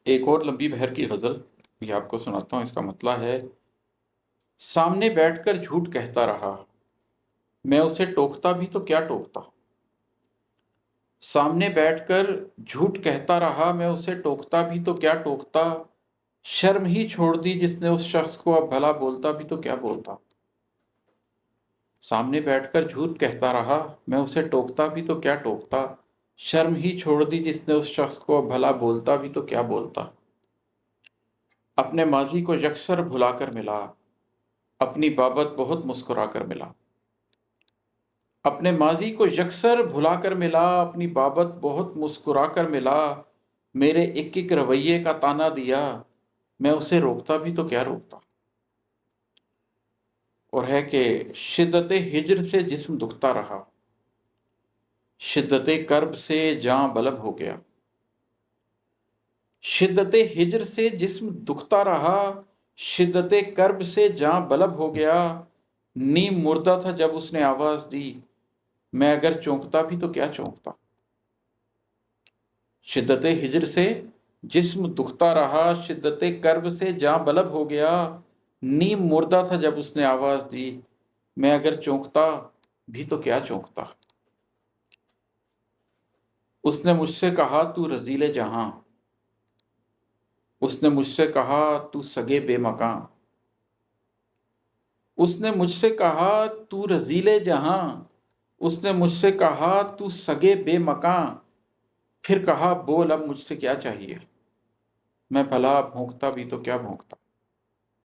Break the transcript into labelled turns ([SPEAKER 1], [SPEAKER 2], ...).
[SPEAKER 1] ایک اور لمبی بہر کی غزل یہ آپ کو سناتا ہوں۔ اس کا مطلب ہے: سامنے بیٹھ کر جھوٹ کہتا رہا، میں اسے ٹوکتا بھی تو کیا ٹوکتا۔ سامنے بیٹھ کر جھوٹ کہتا رہا، میں اسے ٹوکتا بھی تو کیا ٹوکتا۔ شرم ہی چھوڑ دی جس نے اس شخص کو، اب بھلا بولتا بھی تو کیا بولتا۔ سامنے بیٹھ کر جھوٹ کہتا رہا، میں اسے ٹوکتا بھی تو کیا ٹوکتا۔ شرم ہی چھوڑ دی جس نے اس شخص کو، اب بھلا بولتا بھی تو کیا بولتا۔ اپنے ماضی کو یکسر بھلا کر ملا، اپنی بابت بہت مسکرا کر ملا۔ اپنے ماضی کو یکسر بھلا کر ملا، اپنی بابت بہت مسکرا کر ملا۔ میرے ایک ایک رویے کا تانا دیا، میں اسے روکتا بھی تو کیا روکتا۔ اور ہے کہ شدت ہجر سے جسم دکھتا رہا، شدت کرب سے جاں بلب ہو گیا۔ شدت ہجر سے جسم دکھتا رہا، شدت کرب سے جاں بلب ہو گیا۔ نیم مردہ تھا جب اس نے آواز دی، میں اگر چونکتا بھی تو کیا چونکتا۔ شدت ہجر سے جسم دکھتا رہا، شدت کرب سے جاں بلب ہو گیا۔ نیم مردہ تھا جب اس نے آواز دی، میں اگر چونکتا بھی تو کیا چونکتا۔ اس نے مجھ سے کہا تو رذیل جہاں، اس نے مجھ سے کہا تو سگے بے مکاں۔ اس نے مجھ سے کہا تو رذیل جہاں، اس نے مجھ سے کہا تو سگے بے مکاں۔ پھر کہا بول اب مجھ سے کیا چاہیے، میں بھلا بھونکتا بھی تو کیا بھونکتا۔